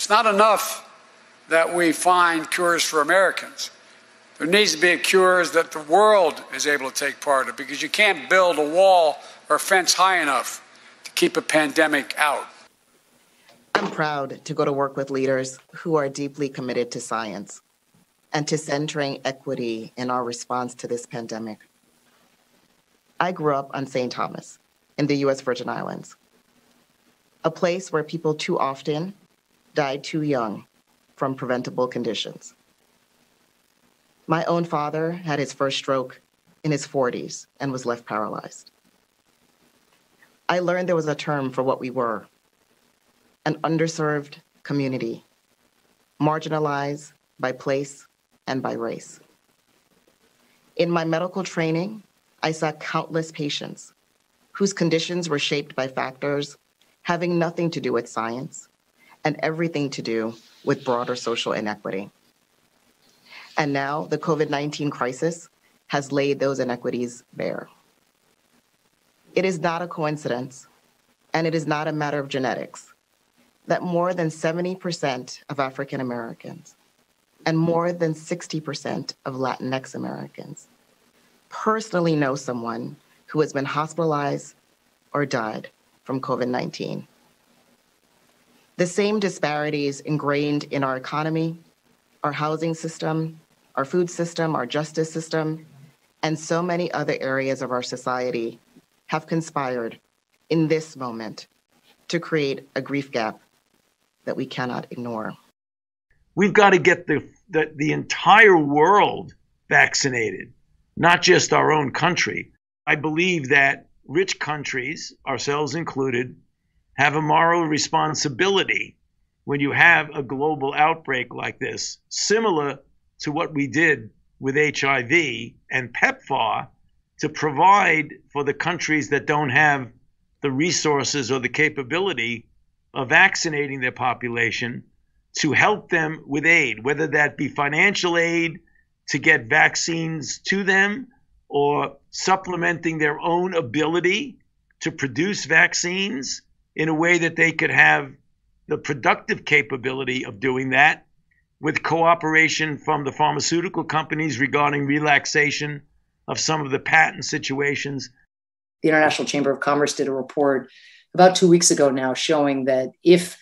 It's not enough that we find cures for Americans. There needs to be cures that the world is able to take part of, because you can't build a wall or a fence high enough to keep a pandemic out. I'm proud to go to work with leaders who are deeply committed to science and to centering equity in our response to this pandemic. I grew up on St. Thomas in the U.S. Virgin Islands, a place where people too often died too young from preventable conditions. My own father had his first stroke in his 40s and was left paralyzed. I learned there was a term for what we were: an underserved community, marginalized by place and by race. In my medical training, I saw countless patients whose conditions were shaped by factors having nothing to do with science and everything to do with broader social inequity. And now the COVID-19 crisis has laid those inequities bare. It is not a coincidence, and it is not a matter of genetics, that more than 70% of African Americans and more than 60% of Latinx Americans personally know someone who has been hospitalized or died from COVID-19. The same disparities ingrained in our economy, our housing system, our food system, our justice system, and so many other areas of our society have conspired in this moment to create a grief gap that we cannot ignore. We've got to get the entire world vaccinated, not just our own country. I believe that rich countries, ourselves included, have a moral responsibility when you have a global outbreak like this, similar to what we did with HIV and PEPFAR, to provide for the countries that don't have the resources or the capability of vaccinating their population, to help them with aid, whether that be financial aid to get vaccines to them, or supplementing their own ability to produce vaccines in a way that they could have the productive capability of doing that, with cooperation from the pharmaceutical companies regarding relaxation of some of the patent situations. The International Chamber of Commerce did a report about 2 weeks ago now showing that if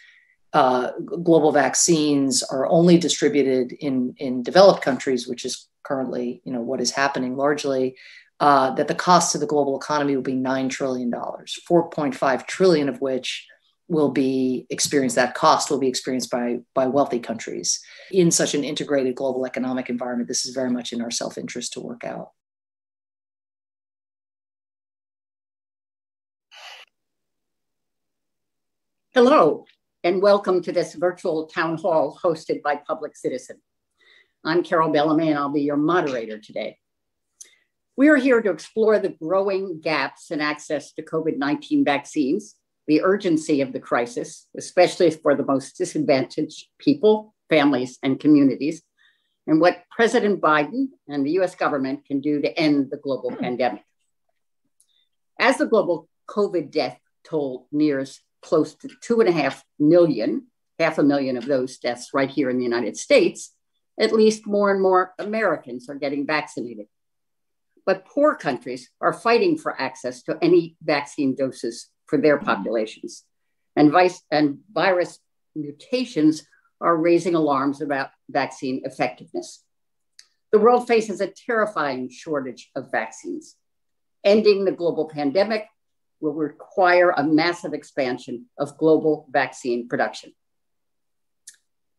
global vaccines are only distributed in developed countries, which is currently what is happening largely, that the cost to the global economy will be $9 trillion, 4.5 trillion of which that cost will be experienced by wealthy countries. In such an integrated global economic environment, this is very much in our self-interest to work out. Hello, and welcome to this virtual town hall hosted by Public Citizen. I'm Carol Bellamy, and I'll be your moderator today. We are here to explore the growing gaps in access to COVID-19 vaccines, the urgency of the crisis, especially for the most disadvantaged people, families, and communities, and what President Biden and the US government can do to end the global pandemic. As the global COVID death toll nears close to 2.5 million, 500,000 of those deaths right here in the United States, at least more and more Americans are getting vaccinated. But poor countries are fighting for access to any vaccine doses for their populations. And virus mutations are raising alarms about vaccine effectiveness. The world faces a terrifying shortage of vaccines. Ending the global pandemic will require a massive expansion of global vaccine production.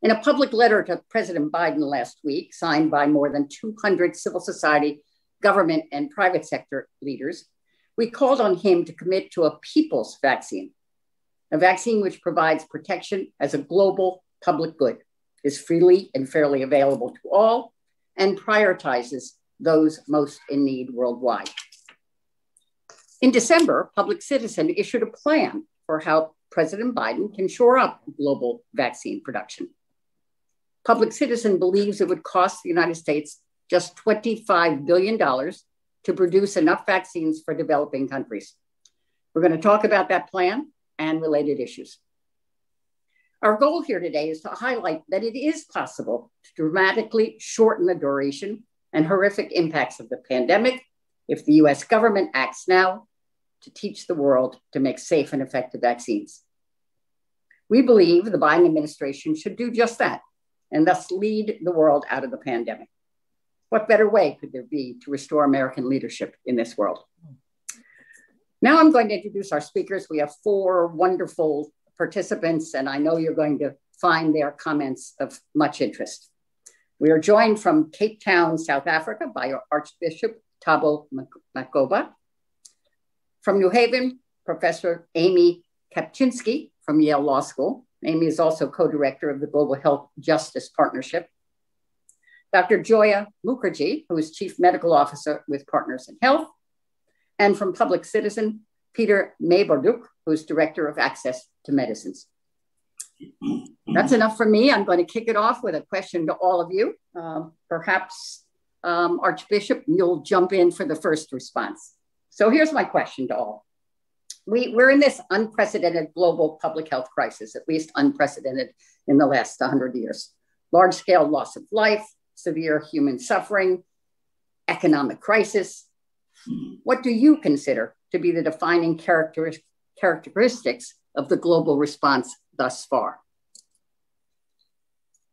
In a public letter to President Biden last week, signed by more than 200 civil society, government, and private sector leaders, we called on him to commit to a people's vaccine, a vaccine which provides protection as a global public good, is freely and fairly available to all, and prioritizes those most in need worldwide. In December, Public Citizen issued a plan for how President Biden can shore up global vaccine production. Public Citizen believes it would cost the United States just $25 billion to produce enough vaccines for developing countries. We're going to talk about that plan and related issues. Our goal here today is to highlight that it is possible to dramatically shorten the duration and horrific impacts of the pandemic if the US government acts now to teach the world to make safe and effective vaccines. We believe the Biden administration should do just that and thus lead the world out of the pandemic. What better way could there be to restore American leadership in this world? Now I'm going to introduce our speakers. We have 4 wonderful participants, and I know you're going to find their comments of much interest. We are joined from Cape Town, South Africa by Archbishop Thabo Makgoba. From New Haven, Professor Amy Kapczynski from Yale Law School. Amy is also co-director of the Global Health Justice Partnership. Dr. Joya Mukherjee, who is Chief Medical Officer with Partners in Health. And from Public Citizen, Peter Meybarduk, who is Director of Access to Medicines. That's enough for me. I'm going to kick it off with a question to all of you. Perhaps Archbishop, you'll jump in for the first response. So here's my question to all. We're in this unprecedented global public health crisis, at least unprecedented in the last 100 years. Large-scale loss of life, severe human suffering, economic crisis. What do you consider to be the defining characteristics of the global response thus far?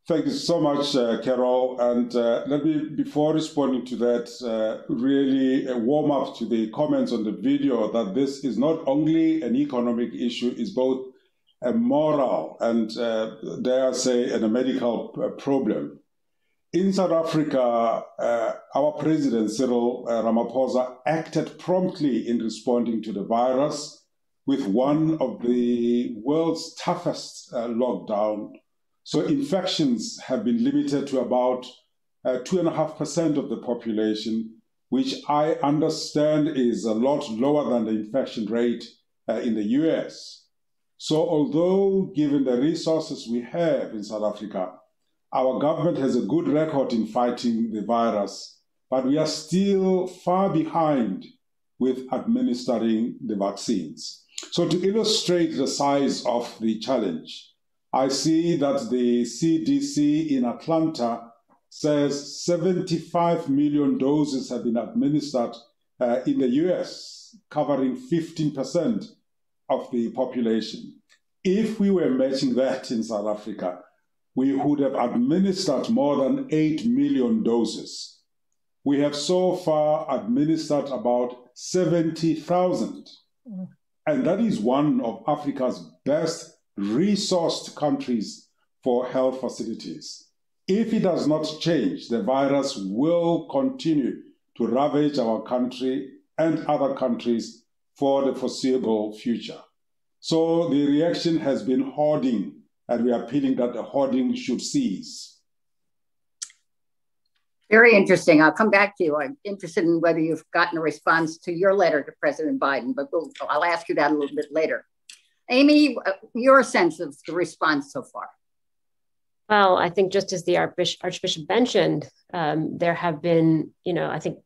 Thank you so much, Carol. And let me, before responding to that, really warm up to the comments on the video that this is not only an economic issue, it's both a moral and, dare I say, and a medical problem. In South Africa, our President, Cyril Ramaphosa, acted promptly in responding to the virus with one of the world's toughest lockdown. So infections have been limited to about 2.5% of the population, which I understand is a lot lower than the infection rate in the US. So although given the resources we have in South Africa, our government has a good record in fighting the virus, but we are still far behind with administering the vaccines. So to illustrate the size of the challenge, I see that the CDC in Atlanta says 75 million doses have been administered in the US, covering 15% of the population. If we were matching that in South Africa, we would have administered more than 8 million doses. We have so far administered about 70,000. And that is one of Africa's best resourced countries for health facilities. If it does not change, the virus will continue to ravage our country and other countries for the foreseeable future. So the reaction has been hoarding, and we are appealing that the hoarding should cease. Very interesting. I'll come back to you. I'm interested in whether you've gotten a response to your letter to President Biden, but I'll ask you that a little bit later. Amy, your sense of the response so far? Well, I think just as the Archbishop mentioned, there have been, I think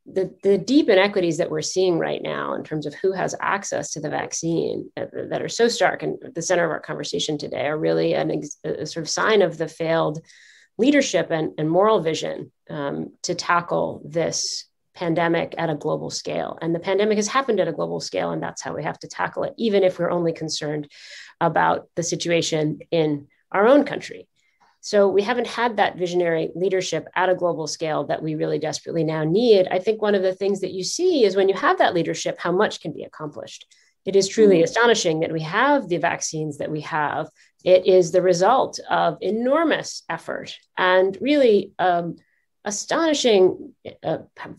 the deep inequities that we're seeing right now in terms of who has access to the vaccine that are so stark and at the center of our conversation today are really a sort of sign of the failed leadership and moral vision to tackle this pandemic at a global scale. And the pandemic has happened at a global scale, and that's how we have to tackle it, even if we're only concerned about the situation in our own country. So we haven't had that visionary leadership at a global scale that we really desperately now need. I think one of the things that you see is when you have that leadership, how much can be accomplished. It is truly astonishing that we have the vaccines that we have. It is the result of enormous effort and really astonishing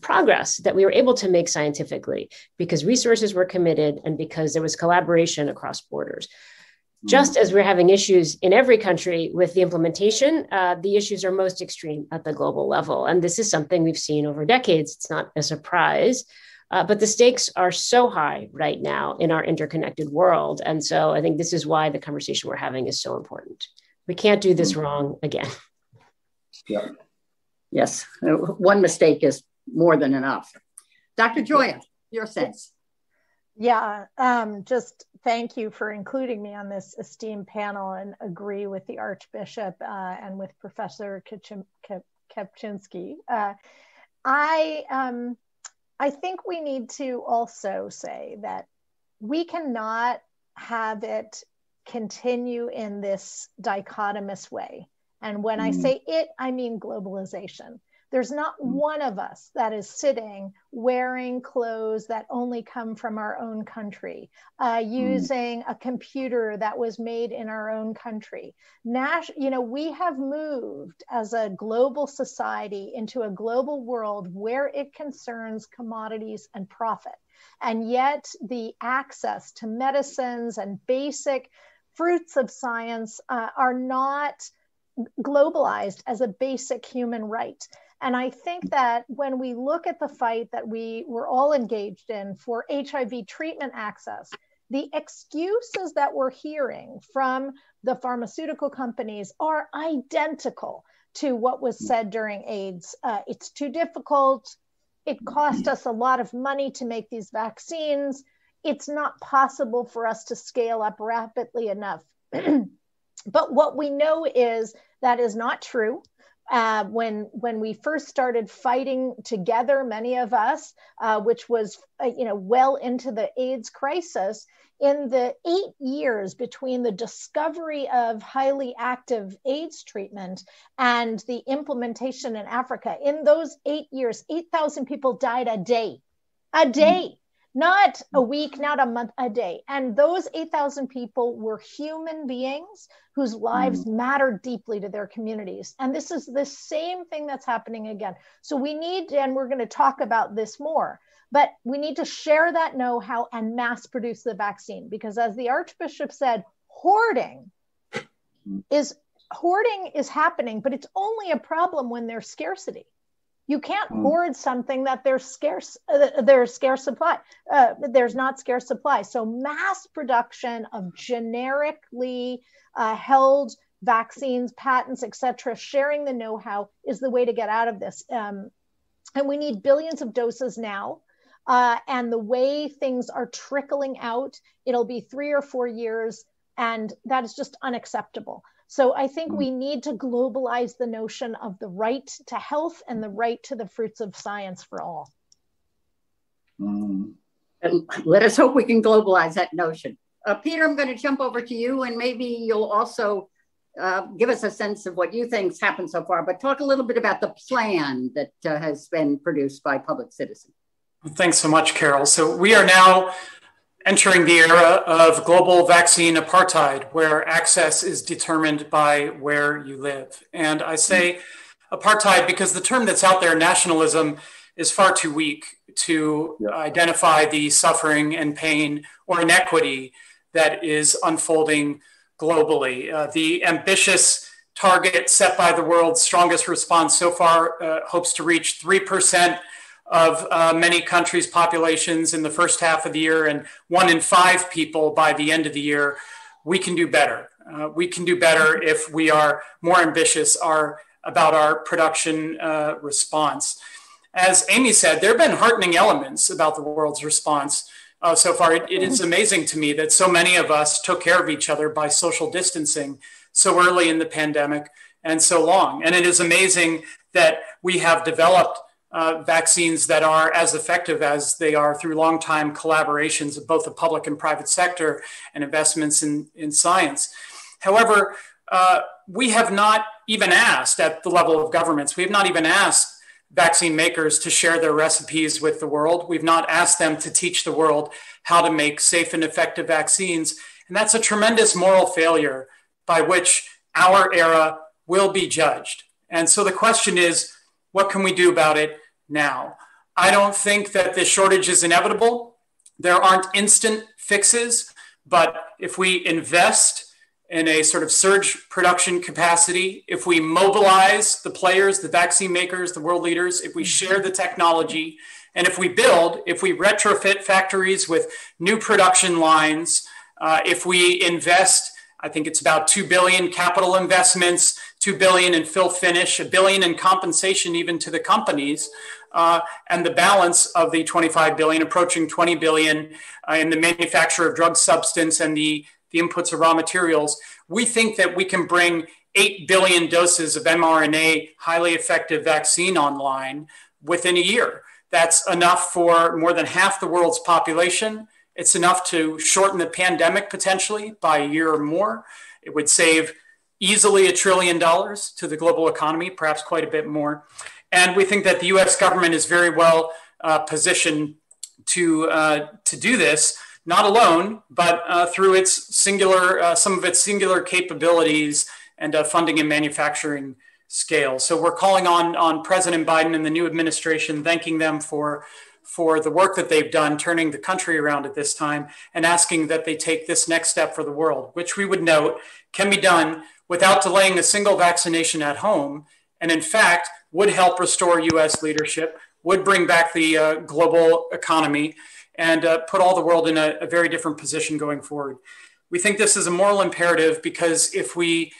progress that we were able to make scientifically because resources were committed and because there was collaboration across borders. Just as we're having issues in every country with the implementation, the issues are most extreme at the global level. And this is something we've seen over decades. It's not a surprise, but the stakes are so high right now in our interconnected world. And so I think this is why the conversation we're having is so important. We can't do this wrong again. Yeah. Yes, one mistake is more than enough. Dr. Joya, your sense? Yeah, just thank you for including me on this esteemed panel and agree with the Archbishop and with Professor Kapczynski. I think we need to also say that we cannot have it continue in this dichotomous way. And when I say it, I mean globalization. There's not one of us that is sitting wearing clothes that only come from our own country, using a computer that was made in our own country. We have moved as a global society into a global world where it concerns commodities and profit. And yet the access to medicines and basic fruits of science are not globalized as a basic human right. And I think that when we look at the fight that we were all engaged in for HIV treatment access, the excuses that we're hearing from the pharmaceutical companies are identical to what was said during AIDS. It's too difficult. It cost us a lot of money to make these vaccines. It's not possible for us to scale up rapidly enough. But what we know is that is not true. When we first started fighting together, many of us, which was well into the AIDS crisis, in the 8 years between the discovery of highly active AIDS treatment and the implementation in Africa, in those 8 years, 8,000 people died a day. Not a week, not a month, a day. And those 8,000 people were human beings whose lives mattered deeply to their communities. And this is the same thing that's happening again. So we need, and we're going to talk about this more, but we need to share that know-how and mass produce the vaccine. Because as the Archbishop said, hoarding is happening, but it's only a problem when there's scarcity. You can't hoard something that there's scarce supply. There's not scarce supply. So mass production of generically held vaccines, patents, et cetera, sharing the know-how is the way to get out of this. And we need billions of doses now. And the way things are trickling out, it'll be 3 or 4 years. And that is just unacceptable. So I think we need to globalize the notion of the right to health and the right to the fruits of science for all. And let us hope we can globalize that notion. Peter, I'm going to jump over to you, and maybe you'll also give us a sense of what you think's happened so far, but talk a little bit about the plan that has been produced by Public Citizen. Thanks so much, Carol. So we are now entering the era of global vaccine apartheid, where access is determined by where you live. And I say apartheid because the term that's out there, nationalism, is far too weak to identify the suffering and pain or inequity that is unfolding globally. The ambitious target set by the world's strongest response so far hopes to reach 3% of many countries' populations in the first half of the year and 1 in 5 people by the end of the year. We can do better. We can do better if we are more ambitious about our production response. As Amy said, there have been heartening elements about the world's response so far. It is amazing to me that so many of us took care of each other by social distancing so early in the pandemic and so long. And it is amazing that we have developed vaccines that are as effective as they are through long-time collaborations of both the public and private sector and investments in science. However, we have not even asked at the level of governments, we have not even asked vaccine makers to share their recipes with the world. We've not asked them to teach the world how to make safe and effective vaccines. And that's a tremendous moral failure by which our era will be judged. And so the question is, what can we do about it now? I don't think that this shortage is inevitable. There aren't instant fixes, but if we invest in a sort of surge production capacity, if we mobilize the players, the vaccine makers, the world leaders, if we share the technology, and if we retrofit factories with new production lines, if we invest, I think it's about 2 billion capital investments, 2 billion in fill finish, 1 billion in compensation even to the companies, and the balance of the 25 billion, approaching 20 billion in the manufacture of drug substance and the inputs of raw materials, we think that we can bring 8 billion doses of mRNA highly effective vaccine online within a year. That's enough for more than half the world's population. It's enough to shorten the pandemic potentially by a year or more. It would save easily $1 trillion to the global economy, perhaps quite a bit more. And we think that the US government is very well positioned to do this, not alone, but through its some of its singular capabilities and funding and manufacturing scale. So we're calling on President Biden and the new administration, thanking them for the work that they've done, turning the country around at this time, and asking that they take this next step for the world, which we would note can be done without delaying a single vaccination at home, and in fact would help restore US leadership, would bring back the global economy, and put all the world in a very different position going forward. We think this is a moral imperative because if we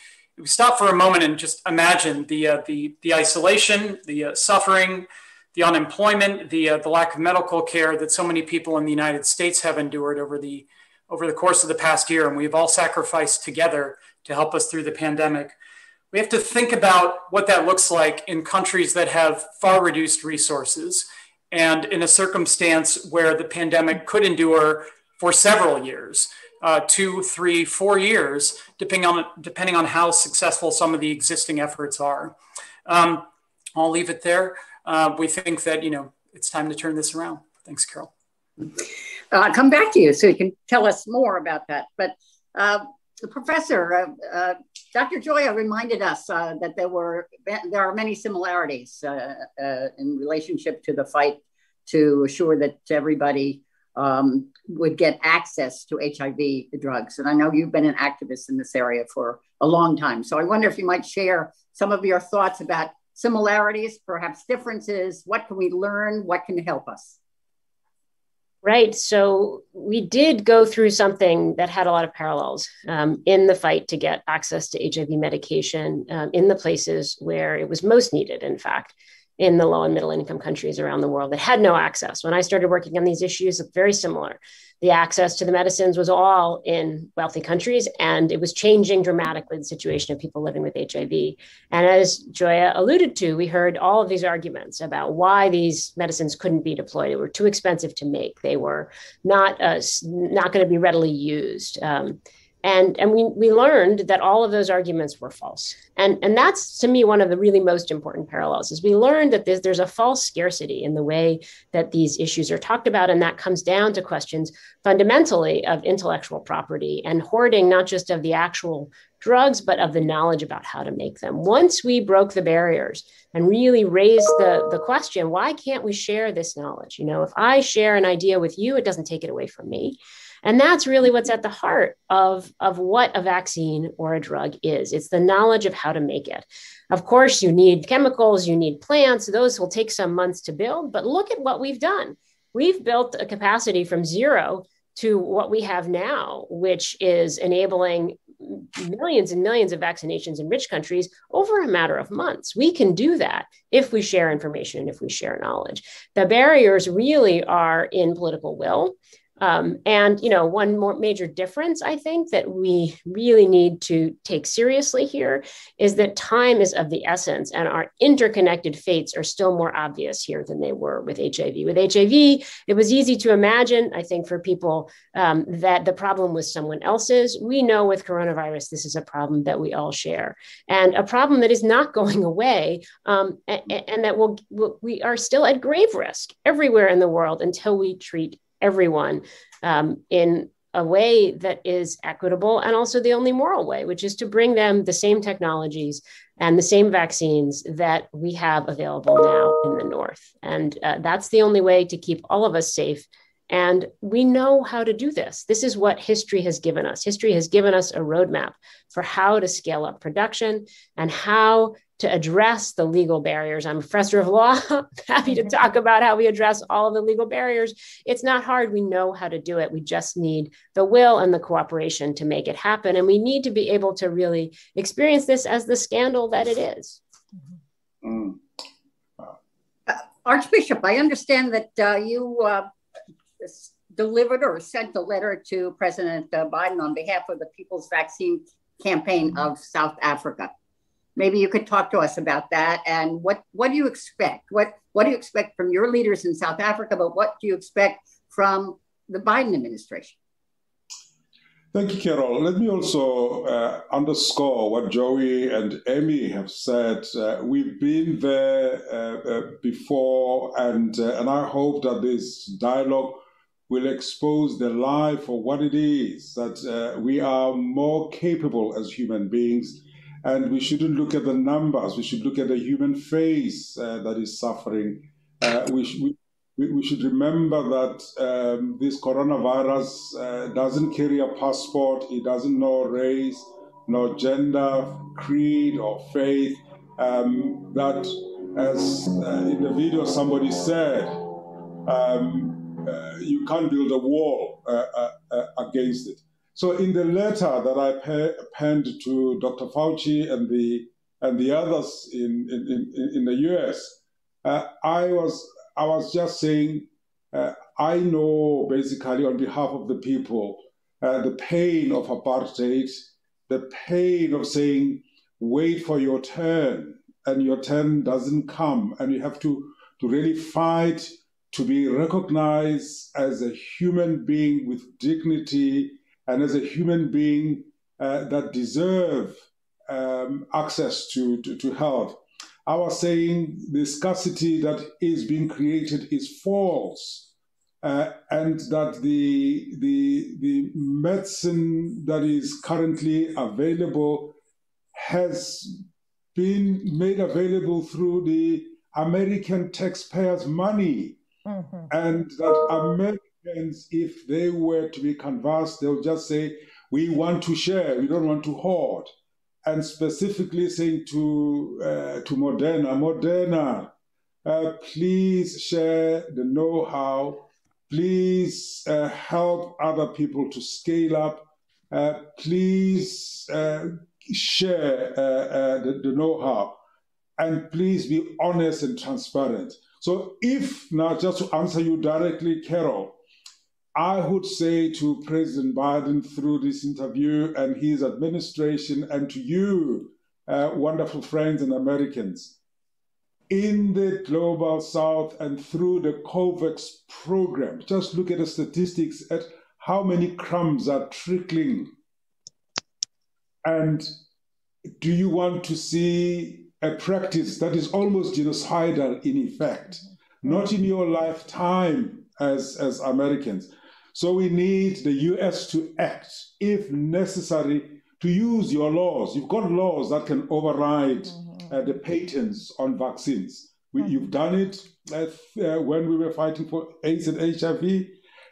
stop for a moment and just imagine the isolation, the suffering, the unemployment, the lack of medical care that so many people in the United States have endured over the course of the past year, and we've all sacrificed together to help us through the pandemic. We have to think about what that looks like in countries that have far reduced resources, and in a circumstance where the pandemic could endure for several years, 2, 3, 4 years, depending on how successful some of the existing efforts are. I'll leave it there. We think that, it's time to turn this around. Thanks, Carol. I'll come back to you so you can tell us more about that. But the professor, Dr. Joya reminded us that there are many similarities in relationship to the fight to assure that everybody would get access to HIV drugs. And I know you've been an activist in this area for a long time. So I wonder if you might share some of your thoughts about similarities, perhaps differences. What can we learn? What can help us? Right. So we did go through something that had a lot of parallels in the fight to get access to HIV medication in the places where it was most needed, in fact, in the low and middle income countries around the world that had no access. When I started working on these issues, very similar. The access to the medicines was all in wealthy countries, and it was changing dramatically the situation of people living with HIV. And as Joya alluded to, we heard all of these arguments about why these medicines couldn't be deployed. They were too expensive to make. They were not going to be readily used. And we learned that all of those arguments were false. And that's, to me, one of the really most important parallels is we learned that there's a false scarcity in the way that these issues are talked about. And that comes down to questions fundamentally of intellectual property and hoarding, not just of the actual drugs, but of the knowledge about how to make them. Once we broke the barriers and really raised the question, why can't we share this knowledge? If I share an idea with you, it doesn't take it away from me. And that's really what's at the heart of what a vaccine or a drug is. It's the knowledge of how to make it. Of course, you need chemicals, you need plants. Those will take some months to build, but look at what we've done. We've built a capacity from zero to what we have now, which is enabling millions and millions of vaccinations in rich countries over a matter of months. We can do that if we share information and if we share knowledge. The barriers really are in political will. And, one more major difference, I think, that we really need to take seriously here is that time is of the essence, and our interconnected fates are still more obvious here than they were with HIV. With HIV, it was easy to imagine, I think, for people that the problem was someone else's. We know with coronavirus, this is a problem that we all share, and a problem that is not going away, and that we are still at grave risk everywhere in the world until we treat everyone in a way that is equitable and also the only moral way, which is to bring them the same technologies and the same vaccines that we have available now in the North. And that's the only way to keep all of us safe. And we know how to do this. This is what history has given us. History has given us a roadmap for how to scale up production and how to address the legal barriers. I'm a professor of law, happy to talk about how we address all of the legal barriers. It's not hard. We know how to do it. We just need the will and the cooperation to make it happen. And we need to be able to really experience this as the scandal that it is. Archbishop, I understand that you delivered or sent a letter to President Biden on behalf of the People's Vaccine Campaign of South Africa. Maybe you could talk to us about that, and what do you expect? What do you expect from your leaders in South Africa, but what do you expect from the Biden administration? Thank you, Carol. Let me also underscore what Joey and Amy have said. We've been there before, and I hope that this dialogue will expose the lie for what it is, that we are more capable as human beings. And we shouldn't look at the numbers. We should look at the human face that is suffering. We should remember that this coronavirus doesn't carry a passport. It doesn't know race, nor gender, creed, or faith. That, as in the video somebody said, you can't build a wall against it. So in the letter that I penned to Dr. Fauci and the others in the US, I was just saying, I know basically on behalf of the people, the pain of apartheid, the pain of saying, wait for your turn, and your turn doesn't come, and you have to really fight to be recognized as a human being with dignity, and as a human being that deserve access to health. I was saying the scarcity that is being created is false, and that the medicine that is currently available has been made available through the American taxpayers' money, and that Americans, if they were to be canvassed, they'll just say, we want to share, we don't want to hoard. And specifically saying to Moderna, please share the know-how, please help other people to scale up, please share the know-how, and please be honest and transparent. So if, now just to answer you directly, Carol, I would say to President Biden through this interview and his administration, and to you, wonderful friends and Americans, in the Global South and through the COVAX program, just look at the statistics at how many crumbs are trickling. And do you want to see a practice that is almost genocidal in effect? Not in your lifetime as Americans. So we need the US to act, if necessary, to use your laws. You've got laws that can override the patents on vaccines. You've done it when we were fighting for AIDS and HIV.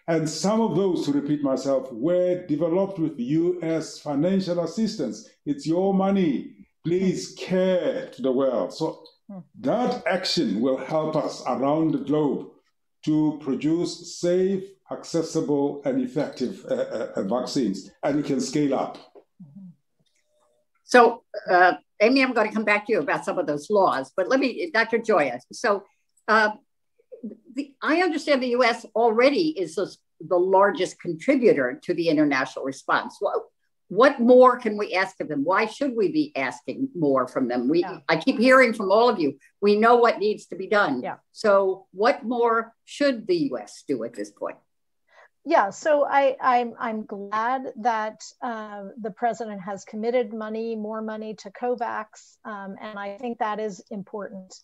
And some of those, to repeat myself, were developed with US financial assistance. It's your money. Please care to the world. So that action will help us around the globe to produce safe, accessible, and effective vaccines, and we can scale up. So, Amy, I'm going to come back to you about some of those laws, but let me, Dr. Joya. So, I understand the U.S. already is the largest contributor to the international response. What more can we ask of them? Why should we be asking more from them? I keep hearing from all of you, we know what needs to be done. Yeah. So what more should the U.S. do at this point? Yeah, so I'm glad that the president has committed more money to COVAX, and I think that is important.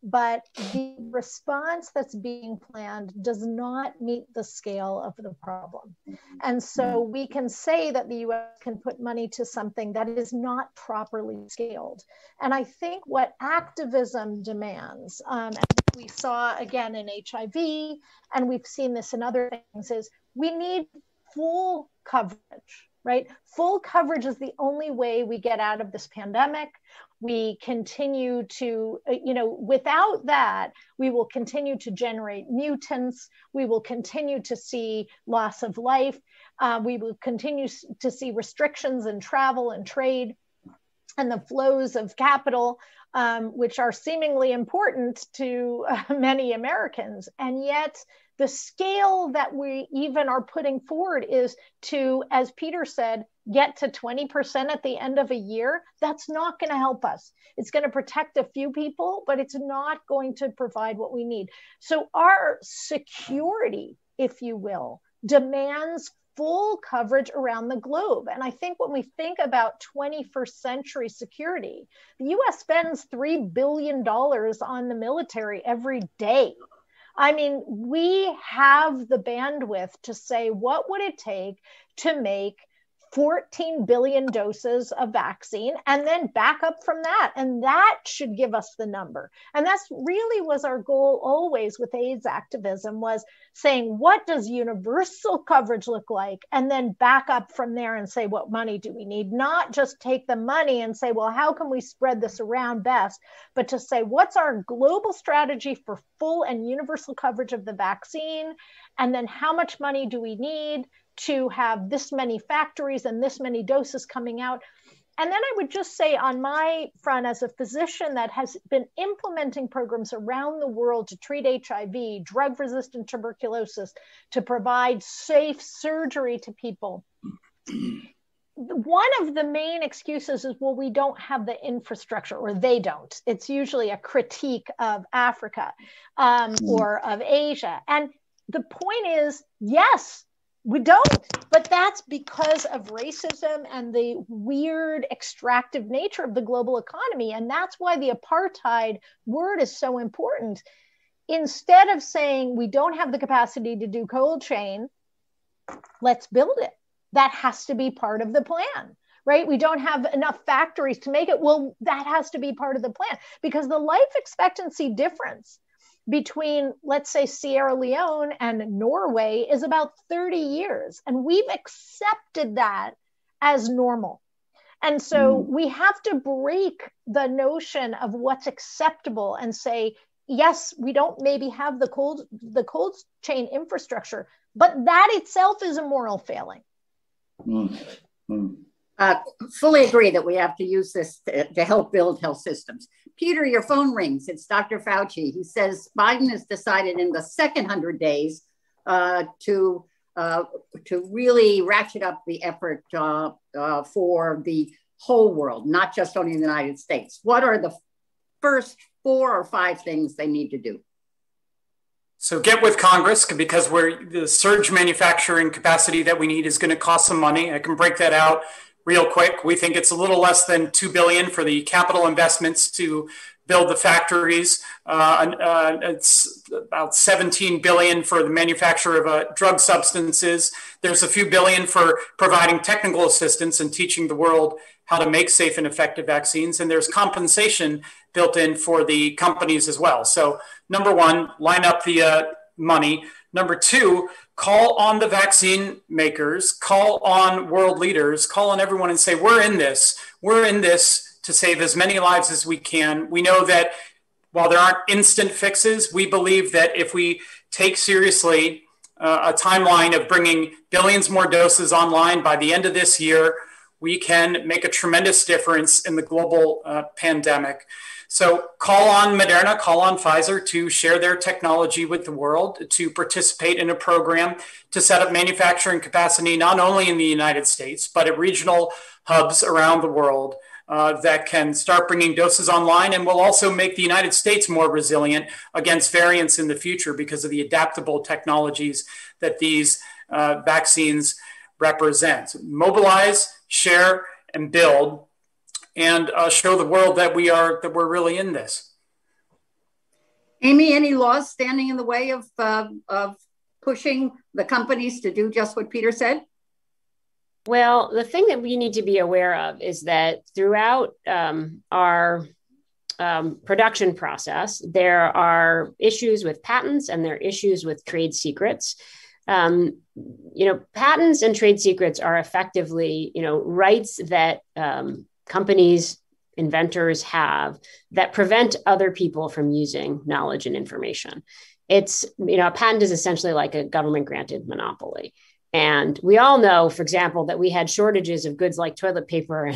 But the response that's being planned does not meet the scale of the problem. And so we can say that the US can put money to something that is not properly scaled. And I think what activism demands, and we saw again in HIV, and we've seen this in other things, is we need full coverage, right? Full coverage is the only way we get out of this pandemic. We continue to, without that, we will continue to generate mutants. We will continue to see loss of life. We will continue to see restrictions in travel and trade and the flows of capital, which are seemingly important to many Americans. And yet the scale that we even are putting forward is to, as Peter said, get to 20% at the end of a year. That's not going to help us. It's going to protect a few people, but it's not going to provide what we need. So our security, if you will, demands full coverage around the globe. And I think when we think about 21st century security, the US spends $3 billion on the military every day. I mean, we have the bandwidth to say, what would it take to make 14 billion doses of vaccine and then back up from that? And that should give us the number. And that's really was our goal always with AIDS activism, was saying, what does universal coverage look like? And then back up from there and say, what money do we need? Not just take the money and say, well, how can we spread this around best? But to say, what's our global strategy for full and universal coverage of the vaccine? And then how much money do we need to have this many factories and this many doses coming out? And then I would just say on my front, as a physician that has been implementing programs around the world to treat HIV, drug-resistant tuberculosis, to provide safe surgery to people, one of the main excuses is, well, we don't have the infrastructure, or they don't. It's usually a critique of Africa or of Asia. And the point is, yes, we don't, but that's because of racism and the weird extractive nature of the global economy. And that's why the apartheid word is so important. Instead of saying we don't have the capacity to do cold chain, let's build it. That has to be part of the plan, right? We don't have enough factories to make it. Well, that has to be part of the plan, because the life expectancy difference between, let's say, Sierra Leone and Norway is about 30 years. And we've accepted that as normal. And so we have to break the notion of what's acceptable and say, yes, we don't maybe have the cold chain infrastructure, but that itself is a moral failing. Fully agree that we have to use this to help build health systems. Peter, your phone rings. It's Dr. Fauci. He says Biden has decided in the second 100 days to really ratchet up the effort for the whole world, not just only the United States. What are the first 4 or 5 things they need to do? So get with Congress, because the surge manufacturing capacity that we need is going to cost some money. I can break that out real quick. We think it's a little less than $2 billion for the capital investments to build the factories. It's about $17 billion for the manufacture of drug substances. There's a few billion for providing technical assistance and teaching the world how to make safe and effective vaccines. And there's compensation built in for the companies as well. So number one, line up the money. Number two, call on the vaccine makers, call on world leaders, call on everyone and say, we're in this. We're in this to save as many lives as we can. We know that while there aren't instant fixes, we believe that if we take seriously a timeline of bringing billions more doses online by the end of this year, we can make a tremendous difference in the global pandemic. So call on Moderna, call on Pfizer to share their technology with the world, to participate in a program to set up manufacturing capacity, not only in the United States, but at regional hubs around the world that can start bringing doses online, and will also make the United States more resilient against variants in the future because of the adaptable technologies that these vaccines represent. Mobilize, share, and build, and show the world that we're really in this. Amy, any laws standing in the way of pushing the companies to do just what Peter said? Well, the thing that we need to be aware of is that throughout our production process, there are issues with patents and there are issues with trade secrets. Patents and trade secrets are effectively, rights that companies, inventors have that prevent other people from using knowledge and information. It's, a patent is essentially like a government granted monopoly. And we all know, for example, that we had shortages of goods like toilet paper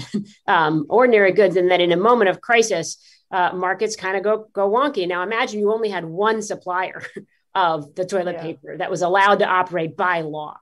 and ordinary goods, and that in a moment of crisis, markets kind of go wonky. Now, imagine you only had one supplier of the toilet paper that was allowed to operate by law.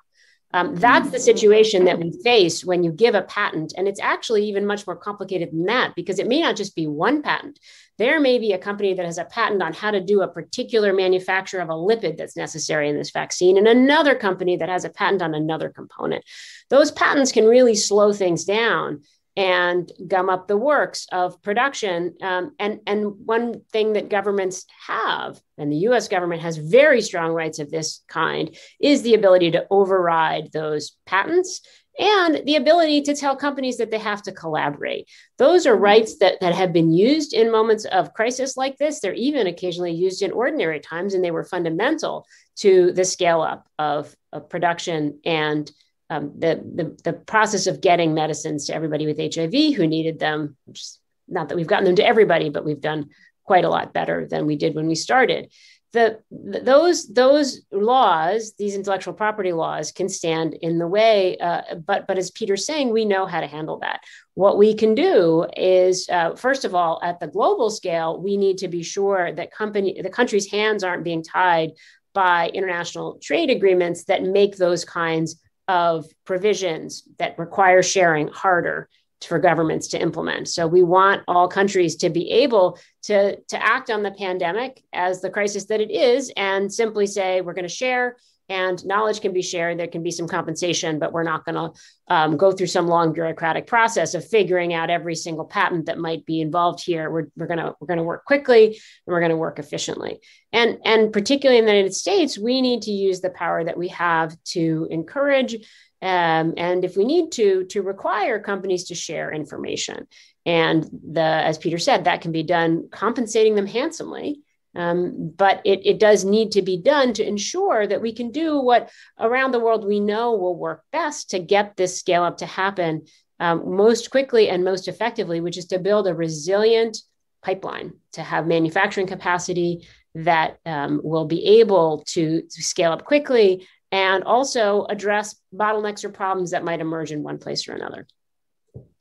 That's the situation that we face when you give a patent. And it's actually even much more complicated than that, because it may not just be one patent. There may be a company that has a patent on how to do a particular manufacture of a lipid that's necessary in this vaccine, and another company that has a patent on another component. Those patents can really slow things down and gum up the works of production. And one thing that governments have, and the US government has very strong rights of this kind, is the ability to override those patents and the ability to tell companies that they have to collaborate. Those are rights that have been used in moments of crisis like this. They're even occasionally used in ordinary times, and they were fundamental to the scale up of production and the process of getting medicines to everybody with HIV who needed them. Which is not that we've gotten them to everybody, but we've done quite a lot better than we did when we started. Those laws, these intellectual property laws, can stand in the way. But as Peter's saying, we know how to handle that. What we can do is, first of all, at the global scale, we need to be sure that the country's hands aren't being tied by international trade agreements that make those kinds of provisions that require sharing harder for governments to implement. So we want all countries to be able to act on the pandemic as the crisis that it is, and simply say, we're going to share, and knowledge can be shared. There can be some compensation, but we're not going to go through some long bureaucratic process of figuring out every single patent that might be involved here. We're going to work quickly, and we're going to work efficiently. And particularly in the United States, we need to use the power that we have to encourage and if we need to require companies to share information. And as Peter said, that can be done compensating them handsomely. But it does need to be done to ensure that we can do what around the world we know will work best to get this scale up to happen most quickly and most effectively, which is to build a resilient pipeline, to have manufacturing capacity that will be able to scale up quickly and also address bottlenecks or problems that might emerge in one place or another.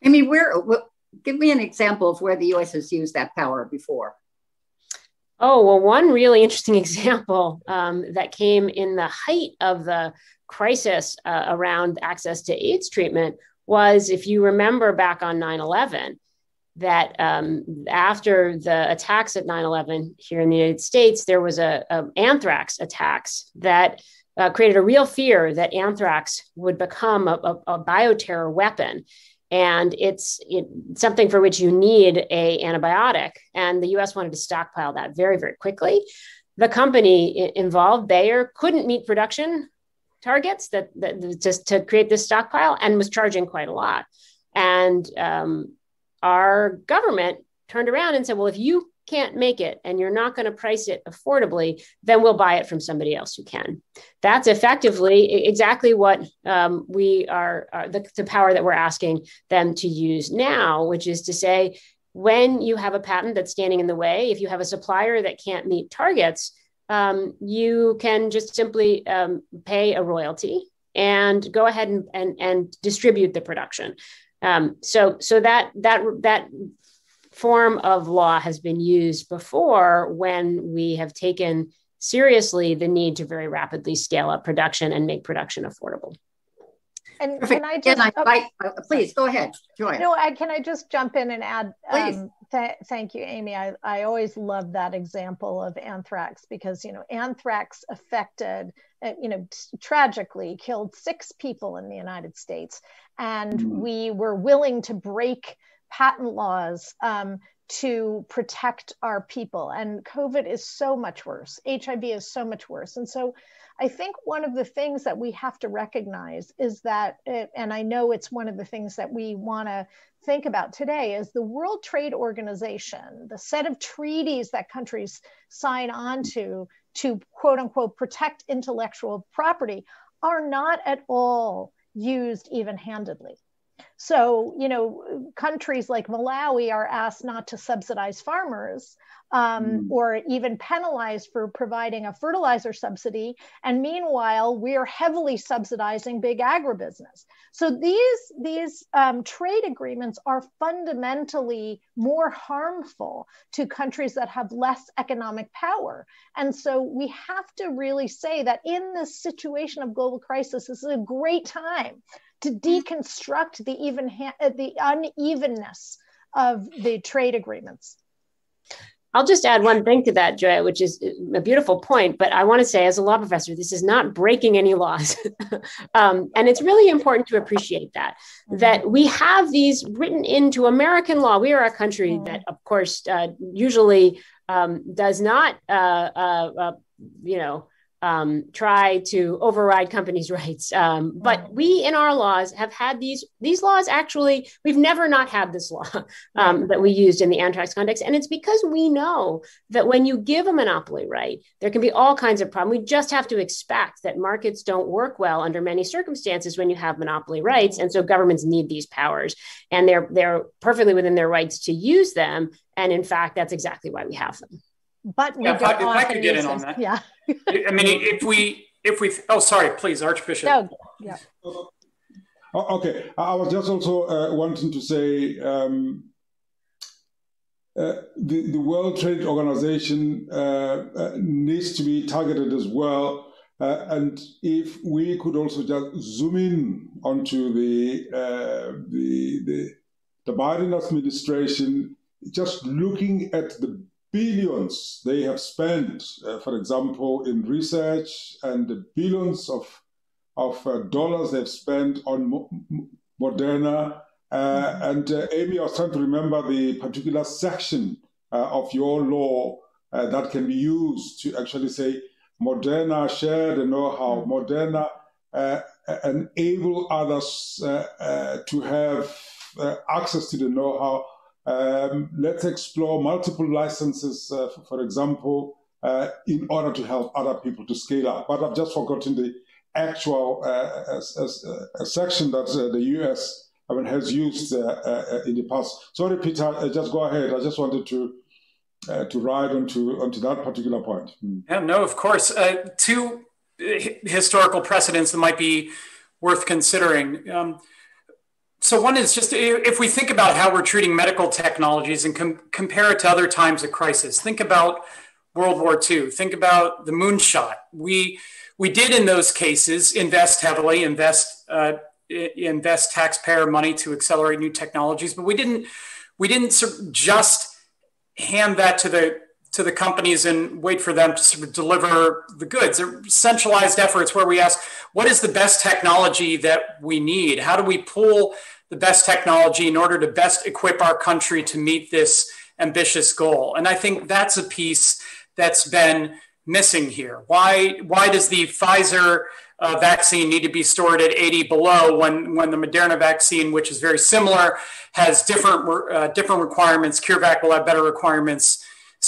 I mean, give me an example of where the US has used that power before. Oh, well, one really interesting example that came in the height of the crisis around access to AIDS treatment was, if you remember back on 9/11, that after the attacks at 9/11 here in the United States, there was a Anthrax attacks that created a real fear that anthrax would become a bioterror weapon. And it's something for which you need an antibiotic. And the US wanted to stockpile that very, very quickly. The company involved, Bayer, couldn't meet production targets that just to create this stockpile, and was charging quite a lot. And our government turned around and said, well, if you can't make it and you're not going to price it affordably, then we'll buy it from somebody else who can. That's effectively exactly what we are, the power that we're asking them to use now, which is to say, when you have a patent that's standing in the way, if you have a supplier that can't meet targets, you can just simply pay a royalty and go ahead and distribute the production. So that form of law has been used before when we have taken seriously the need to very rapidly scale up production and make production affordable. And can I just, please go ahead, Joy. No, can I just jump in and add, thank you, Amy. I always love that example of anthrax because, anthrax affected, tragically killed 6 people in the United States. And we were willing to break patent laws to protect our people. And COVID is so much worse. HIV is so much worse. And so I think one of the things that we have to recognize is that, and I know it's one of the things that we want to think about today, is the World Trade Organization, the set of treaties that countries sign on to quote unquote protect intellectual property, are not at all used even-handedly. So, countries like Malawi are asked not to subsidize farmers or even penalized for providing a fertilizer subsidy. And meanwhile, we're heavily subsidizing big agribusiness. So these trade agreements are fundamentally more harmful to countries that have less economic power. And so we have to really say that in this situation of global crisis, this is a great time to deconstruct the unevenness of the trade agreements. I'll just add one thing to that, Joya, which is a beautiful point. But I want to say, as a law professor, this is not breaking any laws. And it's really important to appreciate that we have these written into American law. We are a country that, of course, usually does not, try to override companies' rights. But we, in our laws, have had these laws. Actually, we've never not had this law that we used in the anthrax context. And it's because we know that when you give a monopoly right, there can be all kinds of problems. We just have to expect that markets don't work well under many circumstances when you have monopoly rights. And so governments need these powers, and they're perfectly within their rights to use them. And in fact, that's exactly why we have them. But if I could get in on that. Yeah. I mean, if we, oh, sorry, please, Archbishop. No, yeah. Okay, I was just also wanting to say the World Trade Organization needs to be targeted as well. And if we could also just zoom in onto the Biden administration, just looking at the billions they have spent, for example, in research, and the billions of dollars they've spent on Moderna. And Amy, I was trying to remember the particular section of your law that can be used to actually say Moderna share the know-how, Moderna enable others to have access to the know-how. Let's explore multiple licenses, for example, in order to help other people to scale up. But I've just forgotten the actual section that the US has used in the past. Sorry, Peter, just go ahead. I just wanted to ride onto that particular point. Yeah, no, of course. 2 historical precedents that might be worth considering. So one is just, if we think about how we're treating medical technologies and compare it to other times of crisis, think about World War II, think about the moonshot. We did in those cases invest heavily, invest taxpayer money to accelerate new technologies, but we didn't sort of just hand that to the companies and wait for them to sort of deliver the goods. They're centralized efforts where we ask, what is the best technology that we need? How do we pull the best technology in order to best equip our country to meet this ambitious goal? And I think that's a piece that's been missing here. Why does the Pfizer vaccine need to be stored at 80 below when the Moderna vaccine, which is very similar, has different requirements? CureVac will have better requirements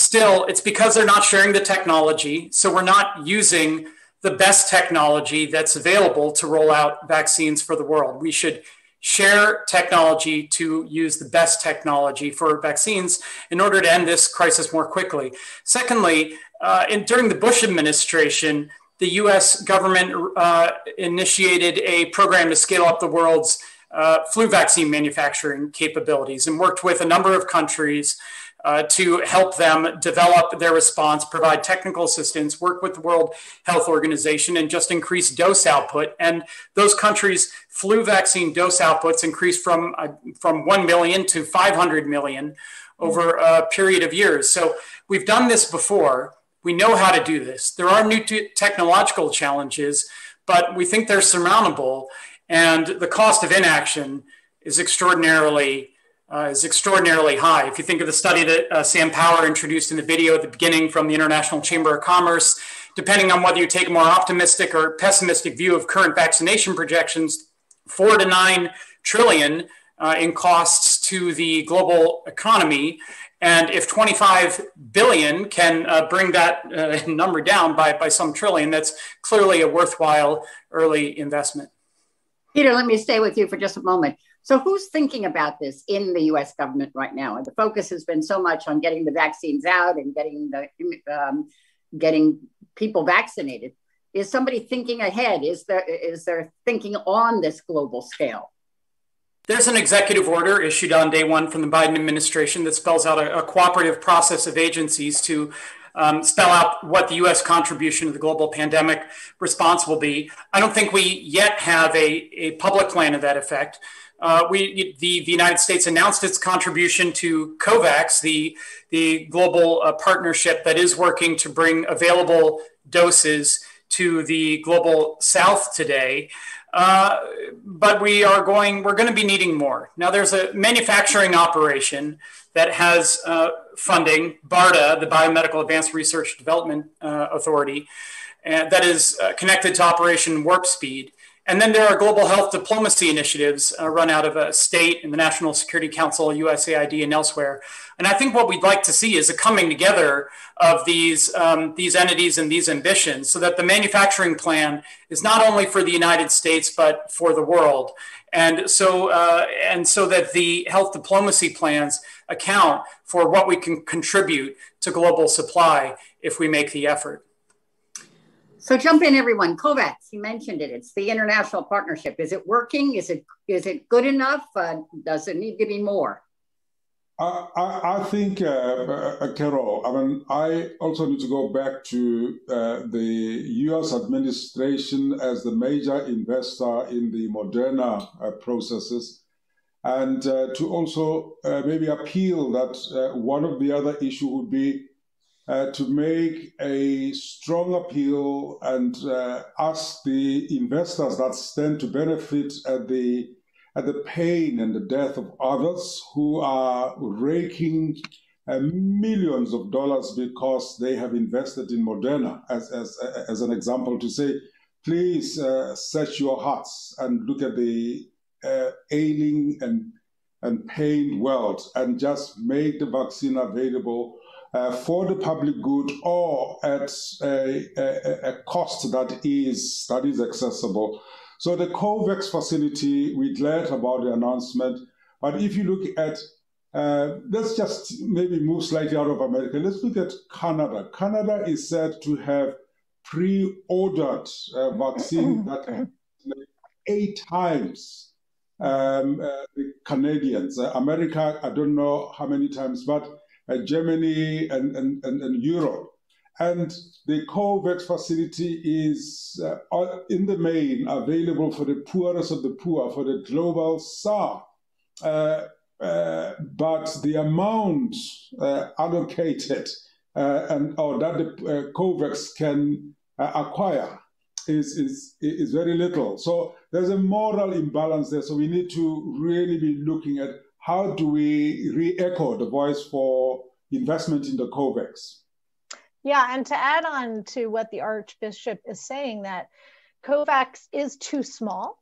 Still, it's because they're not sharing the technology. So we're not using the best technology that's available to roll out vaccines for the world. We should share technology to use the best technology for vaccines in order to end this crisis more quickly. Secondly, during the Bush administration, the US government initiated a program to scale up the world's flu vaccine manufacturing capabilities and worked with a number of countries to help them develop their response, provide technical assistance, work with the World Health Organization, and just increase dose output. And those countries' flu vaccine dose outputs increased from 1 million to 500 million over a period of years. So we've done this before. We know how to do this. There are new technological challenges, but we think they're surmountable. And the cost of inaction is extraordinarily high. If you think of the study that Sam Power introduced in the video at the beginning from the International Chamber of Commerce, depending on whether you take a more optimistic or pessimistic view of current vaccination projections, 4 to 9 trillion in costs to the global economy. And if 25 billion can bring that number down by some trillion, that's clearly a worthwhile early investment. Peter, let me stay with you for just a moment. So who's thinking about this in the US government right now? And the focus has been so much on getting the vaccines out and getting people vaccinated. Is somebody thinking ahead? Is there thinking on this global scale? There's an executive order issued on day one from the Biden administration that spells out a cooperative process of agencies to spell out what the U.S. contribution to the global pandemic response will be. I don't think we yet have a public plan to that effect. The United States announced its contribution to COVAX, the global partnership that is working to bring available doses to the global South today. But we're going to be needing more. Now, there's a manufacturing operation that has funding, BARDA, the Biomedical Advanced Research Development Authority, that is connected to Operation Warp Speed. And then there are global health diplomacy initiatives run out of a state and the National Security Council, USAID, and elsewhere. And I think what we'd like to see is a coming together of these entities and these ambitions so that the manufacturing plan is not only for the United States, but for the world. And so that the health diplomacy plans account for what we can contribute to global supply if we make the effort. So jump in, everyone. COVAX, you mentioned it. It's the international partnership. Is it working? Is it good enough? Does it need to be more? I think, Carol, I mean, I also need to go back to the U.S. administration as the major investor in the Moderna processes, and to also maybe appeal that one of the other issues would be to make a strong appeal and ask the investors that stand to benefit at the pain and the death of others who are raking millions of dollars because they have invested in Moderna, as an example, to say, please set your hearts and look at the ailing and pained world and just make the vaccine available for the public good or at a cost that is accessible. So the COVAX facility, we're glad about the announcement. But if you look at, let's just maybe move slightly out of America. Let's look at Canada. Canada is said to have pre-ordered vaccine that 8 times the Canadians. America, I don't know how many times, but Germany and Europe. And the COVAX facility is, in the main, available for the poorest of the poor, for the global South. But the amount allocated or that the COVAX can acquire is very little. So there's a moral imbalance there. So we need to really be looking at how do we re-echo the voice for investment in the COVAX. Yeah, and to add on to what the Archbishop is saying, that COVAX is too small.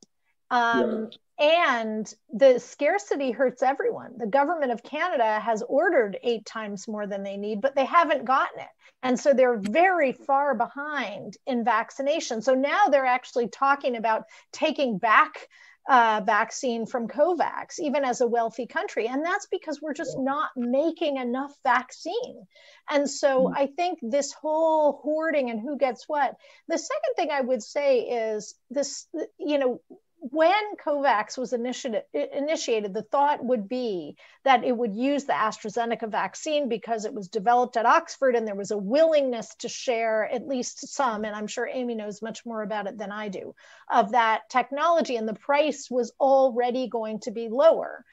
And the scarcity hurts everyone. The government of Canada has ordered 8 times more than they need, but they haven't gotten it. And so they're very far behind in vaccination. So now they're actually talking about taking back vaccine from COVAX, even as a wealthy country. And that's because we're just not making enough vaccine. And so I think this whole hoarding and who gets what. The second thing I would say is this, when COVAX was initiated, the thought would be that it would use the AstraZeneca vaccine because it was developed at Oxford and there was a willingness to share at least some, and I'm sure Amy knows much more about it than I do, of that technology, and the price was already going to be lower.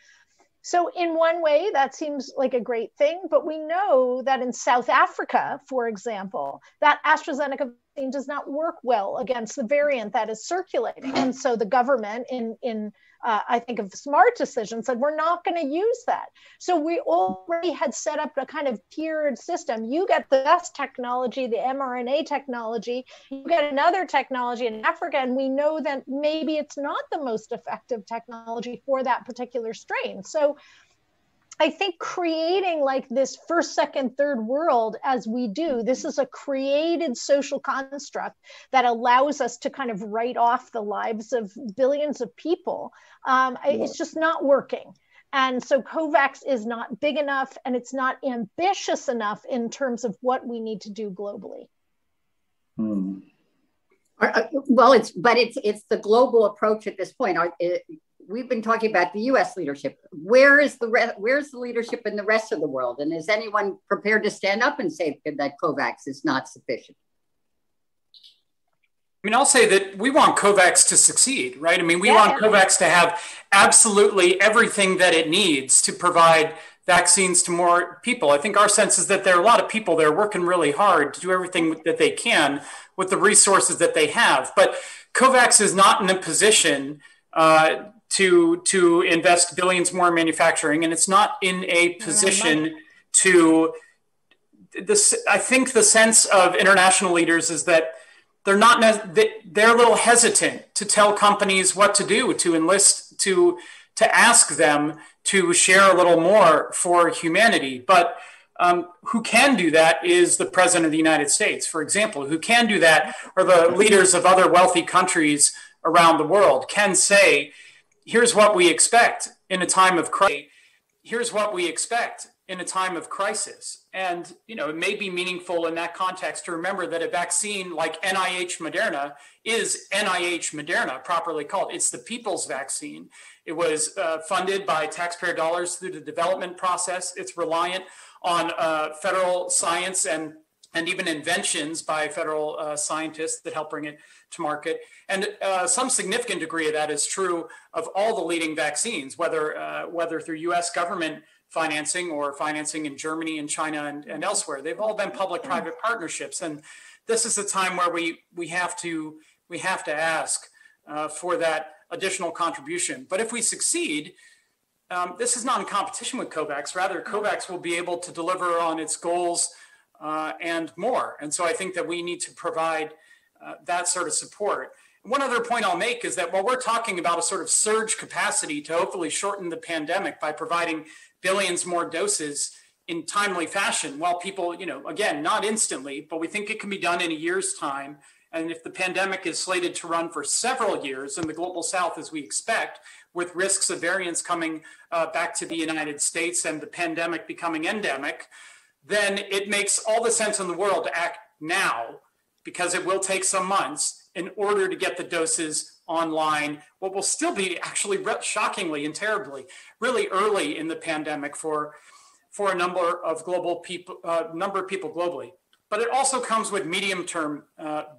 So in one way, that seems like a great thing, but we know that in South Africa, for example, that AstraZeneca vaccine does not work well against the variant that is circulating. And so the government I think of smart decisions said, we're not going to use that. So we already had set up a kind of tiered system. You get the best technology, the mRNA technology, you get another technology in Africa, and we know that maybe it's not the most effective technology for that particular strain. So I think creating like this first, second, third world as we do, this is a created social construct that allows us to kind of write off the lives of billions of people. It's just not working. And so COVAX is not big enough and it's not ambitious enough in terms of what we need to do globally. Well, it's the global approach at this point. We've been talking about the U.S. leadership. Where's the leadership in the rest of the world? And is anyone prepared to stand up and say that COVAX is not sufficient? I mean, I'll say that we want COVAX to succeed, right? I mean, we want COVAX to have absolutely everything that it needs to provide vaccines to more people. I think our sense is that there are a lot of people that are working really hard to do everything that they can with the resources that they have. But COVAX is not in a position to invest billions more in manufacturing, and it's not in a position to this. I think the sense of international leaders is that they're a little hesitant to tell companies what to do, to enlist, to ask them to share a little more for humanity. But who can do that is the President of the United States, for example. Who can do that are the leaders of other wealthy countries around the world, can say, here's what we expect in a time of crisis. Here's what we expect in a time of crisis. And, it may be meaningful in that context to remember that a vaccine like NIH Moderna is NIH Moderna, properly called. It's the people's vaccine. It was funded by taxpayer dollars through the development process. It's reliant on federal science and even inventions by federal scientists that help bring it to market. And some significant degree of that is true of all the leading vaccines, whether through US government financing or financing in Germany and China and elsewhere. They've all been public-private partnerships. And this is the time where we have to ask for that additional contribution. But if we succeed, this is not in competition with COVAX. Rather, COVAX will be able to deliver on its goals and more. And so I think that we need to provide that sort of support. One other point I'll make is that while we're talking about a sort of surge capacity to hopefully shorten the pandemic by providing billions more doses in timely fashion, while people, again, not instantly, but we think it can be done in a year's time. And if the pandemic is slated to run for several years in the global south, as we expect, with risks of variants coming back to the United States and the pandemic becoming endemic, then it makes all the sense in the world to act now, because it will take some months in order to get the doses online, what will still be actually shockingly and terribly, really early in the pandemic for a number of people globally. But it also comes with medium-term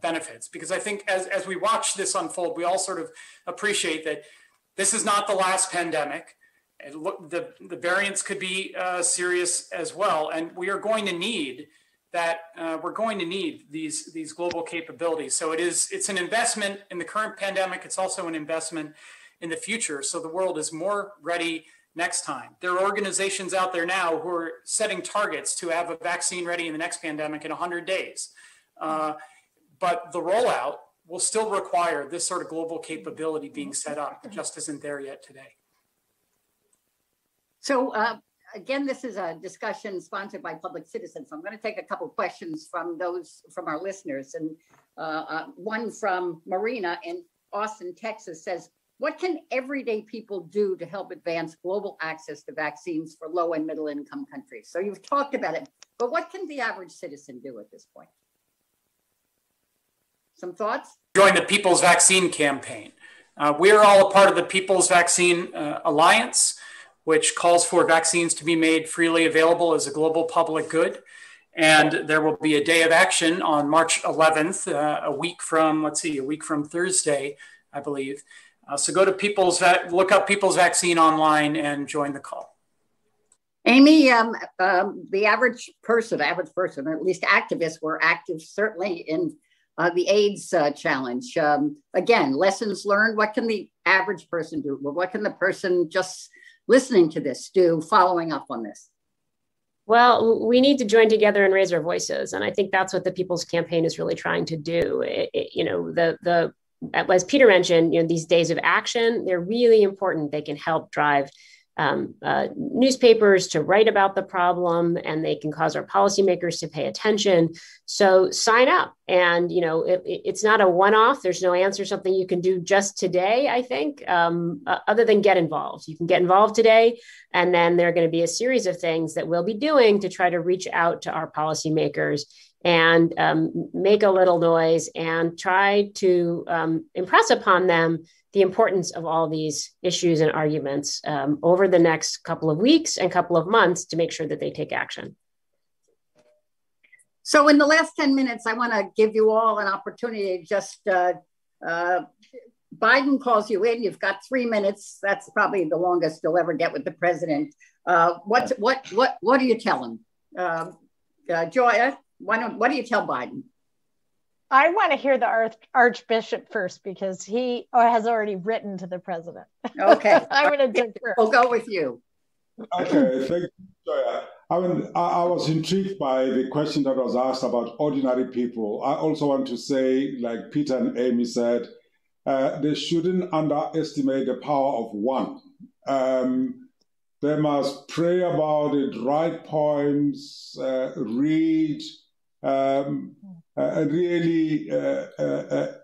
benefits, because I think as we watch this unfold, we all sort of appreciate that this is not the last pandemic. And look, the variants could be serious as well, and we are going to need these global capabilities. So it's an investment in the current pandemic. It's also an investment in the future, so the world is more ready next time. There are organizations out there now who are setting targets to have a vaccine ready in the next pandemic in 100 days. But the rollout will still require this sort of global capability being set up. It just isn't there yet today. So again, this is a discussion sponsored by Public Citizen. So I'm going to take a couple of questions from our listeners. And one from Marina in Austin, Texas says, what can everyday people do to help advance global access to vaccines for low and middle income countries? So you've talked about it, but what can the average citizen do at this point? Some thoughts? Join the People's Vaccine Campaign. We are all a part of the People's Vaccine Alliance, which calls for vaccines to be made freely available as a global public good. And there will be a day of action on March 11th, a week from Thursday, I believe. So go to look up People's Vaccine online and join the call. Amy, the average person, or at least activists were active certainly in the AIDS challenge. Again, lessons learned. What can the average person do? Well, what can the person just listening to this do, following up on this? Well, we need to join together and raise our voices. And I think that's what the People's Campaign is really trying to do. As Peter mentioned, these days of action, they're really important. They can help drive newspapers to write about the problem, and they can cause our policymakers to pay attention. So sign up. And, it's not a one-off. There's no answer, something you can do just today, I think, other than get involved. You can get involved today, and then there are going to be a series of things that we'll be doing to try to reach out to our policymakers and make a little noise and try to impress upon them the importance of all these issues and arguments over the next couple of weeks and couple of months to make sure that they take action. So in the last 10 minutes, I want to give you all an opportunity to just, Biden calls you in, you've got 3 minutes. That's probably the longest you'll ever get with the president. What do you tell him? Joya, what do you tell Biden? I want to hear the Archbishop first because he has already written to the president. Okay. I'm going to defer. We'll go with you. Okay, thank you, Joya. I was intrigued by the question that was asked about ordinary people. I also want to say, like Peter and Amy said, they shouldn't underestimate the power of one. They must pray about it, write poems, read, and really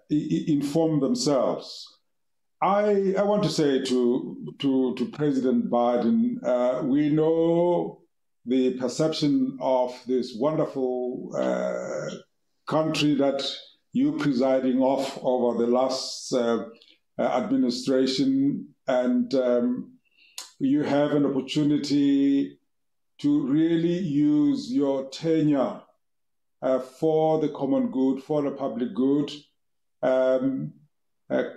inform themselves. I want to say to President Biden, we know the perception of this wonderful country that you presiding over the last administration, and you have an opportunity to really use your tenure for the common good, for the public good.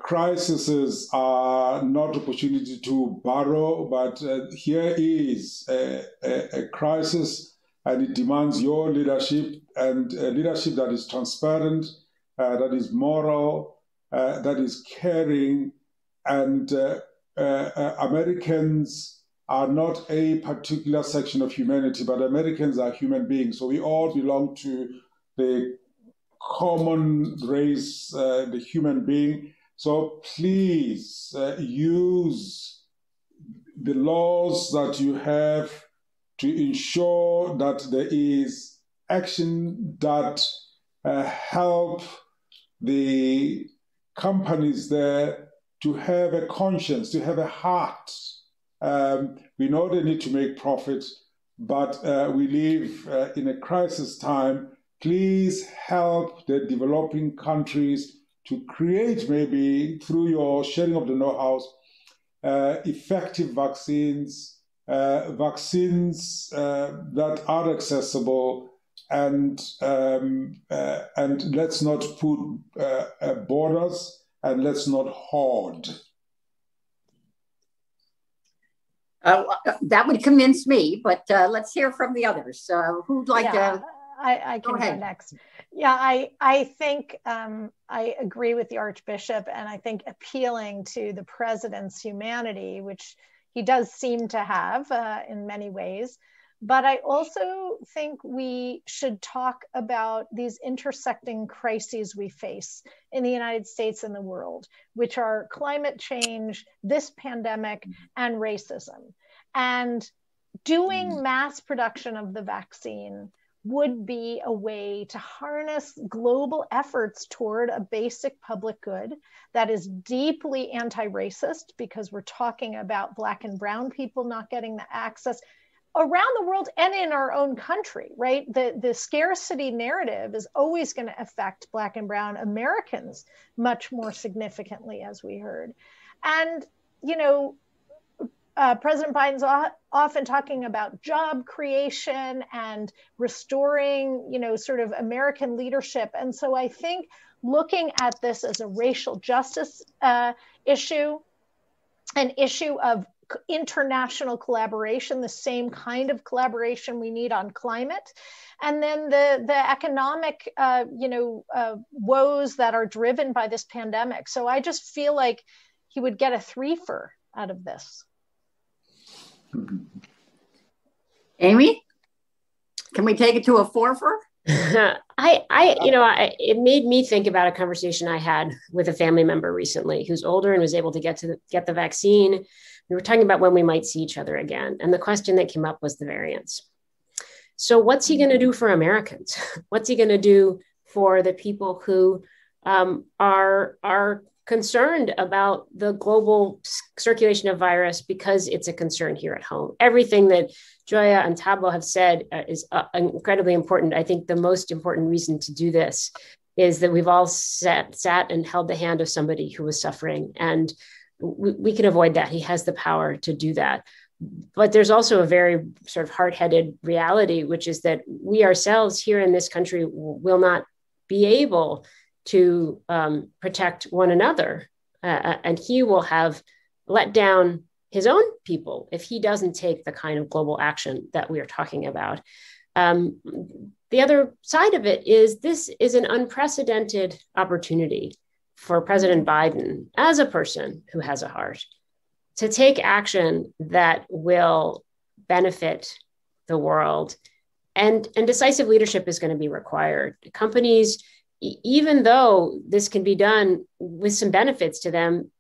Crises are not opportunity to borrow, but here is a crisis, and it demands your leadership, and leadership that is transparent, that is moral, that is caring, and Americans are not a particular section of humanity, but Americans are human beings. So we all belong to the common race, the human being. So please use the laws that you have to ensure that there is action that help the companies there to have a conscience, to have a heart. We know they need to make profit, but we live in a crisis time. Please help the developing countries to create, maybe through your sharing of the know-how, effective vaccines that are accessible, and let's not put borders, and let's not hoard. That would convince me, but let's hear from the others. Who'd like to? I can go next. Yeah, I think I agree with the Archbishop, and I think appealing to the president's humanity, which he does seem to have in many ways, But I also think we should talk about these intersecting crises we face in the United States and the world, which are climate change, this pandemic, and racism. And doing mass production of the vaccine would be a way to harness global efforts toward a basic public good that is deeply anti-racist, because we're talking about Black and brown people not getting the access around the world and in our own country, right? The scarcity narrative is always going to affect Black and brown Americans much more significantly, as we heard. And, you know, President Biden's often talking about job creation and restoring, you know, sort of American leadership. And so I think looking at this as a racial justice issue, an issue of international collaboration, the same kind of collaboration we need on climate, and then the economic, woes that are driven by this pandemic. So I just feel like he would get a threefer out of this. Amy, can we take it to a fourfer? It made me think about a conversation I had with a family member recently who's older and was able to get the vaccine. We were talking about when we might see each other again. And the question that came up was the variants. So what's he going to do for Americans? What's he going to do for the people who are concerned about the global circulation of virus, because it's a concern here at home? Everything that Joya and Thabo have said is incredibly important. I think the most important reason to do this is that we've all sat and held the hand of somebody who was suffering, and we can avoid that. He has the power to do that. But there's also a very sort of hard-headed reality, which is that we ourselves here in this country will not be able to protect one another. And he will have let down his own people if he doesn't take the kind of global action that we are talking about. The other side of it is this is an unprecedented opportunity for President Biden, as a person who has a heart, to take action that will benefit the world. And decisive leadership is going to be required. Companies, even though this can be done with some benefits to them,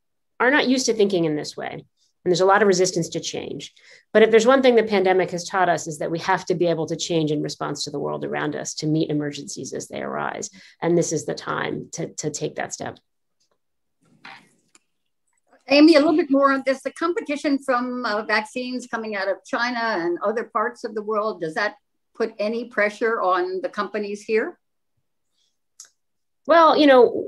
are not used to thinking in this way. And there's a lot of resistance to change. But if there's one thing the pandemic has taught us, is that we have to be able to change in response to the world around us, to meet emergencies as they arise. And this is the time to take that step. Amy, a little bit more on this. The competition from vaccines coming out of China and other parts of the world, does that put any pressure on the companies here? Well,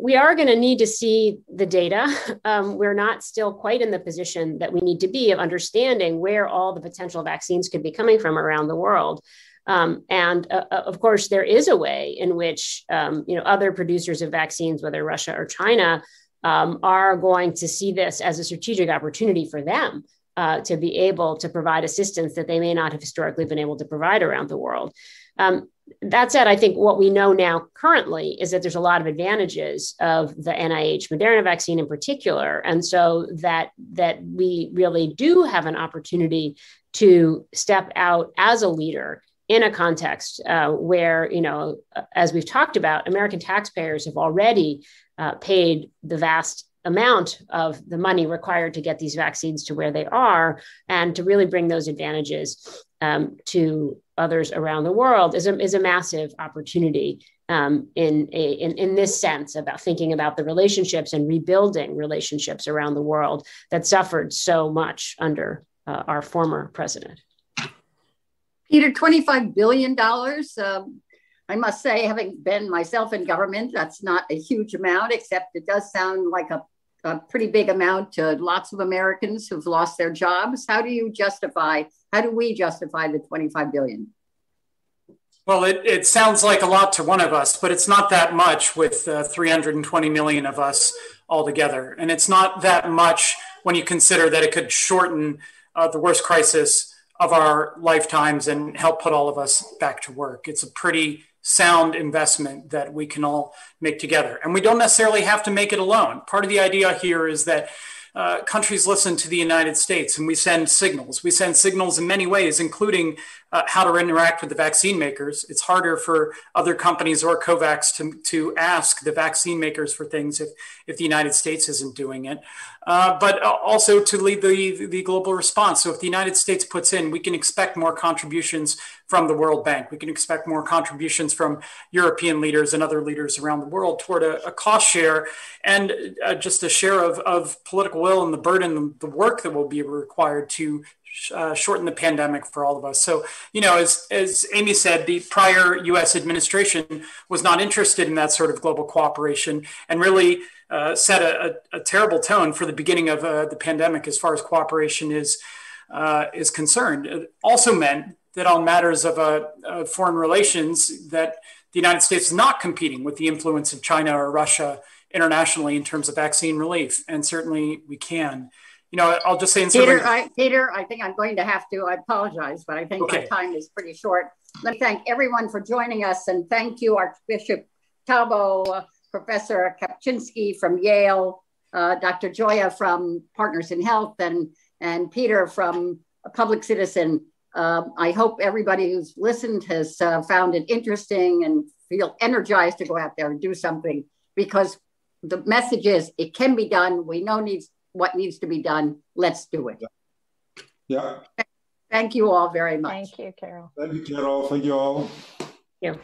we are going to need to see the data. We're not still quite in the position that we need to be of understanding where all the potential vaccines could be coming from around the world. Of course, there is a way in which, other producers of vaccines, whether Russia or China, are going to see this as a strategic opportunity for them to be able to provide assistance that they may not have historically been able to provide around the world. That said, I think what we know now currently is that there's a lot of advantages of the NIH Moderna vaccine in particular. And so that we really do have an opportunity to step out as a leader in a context where, as we've talked about, American taxpayers have already paid the vast amount of the money required to get these vaccines to where they are, and to really bring those advantages to others around the world is a massive opportunity in this sense about thinking about the relationships and rebuilding relationships around the world that suffered so much under our former president. Peter, $25 billion. I must say, having been myself in government, that's not a huge amount, except it does sound like a pretty big amount to lots of Americans who've lost their jobs. How do we justify the 25 billion? Well, it sounds like a lot to one of us, but it's not that much with 320 million of us altogether. And it's not that much when you consider that it could shorten the worst crisis of our lifetimes and help put all of us back to work. It's a pretty sound investment that we can all make together. And we don't necessarily have to make it alone. Part of the idea here is that countries listen to the United States and we send signals. We send signals in many ways, including how to interact with the vaccine makers. It's harder for other companies or COVAX to ask the vaccine makers for things if the United States isn't doing it, but also to lead the global response. So if the United States puts in, we can expect more contributions from the World Bank. We can expect more contributions from European leaders and other leaders around the world toward a cost share and just a share of political will and the burden, the work that will be required to shorten the pandemic for all of us. So, as Amy said, the prior U.S. administration was not interested in that sort of global cooperation and really set a terrible tone for the beginning of the pandemic as far as cooperation is concerned. It also meant that on matters of foreign relations, that the United States is not competing with the influence of China or Russia internationally in terms of vaccine relief, and certainly we can. I'll just say, Peter, I think I'm going to have to. I apologize, but I think my time is pretty short. Let me thank everyone for joining us, and thank you, Archbishop Talbo, Professor Kapczynski from Yale, Dr. Joya from Partners in Health, and Peter from Public Citizen. I hope everybody who's listened has found it interesting and feel energized to go out there and do something, because the message is it can be done. We know what needs to be done. Let's do it. Yeah. Thank you all very much. Thank you, Carol. Thank you, Carol. Thank you all. Yeah.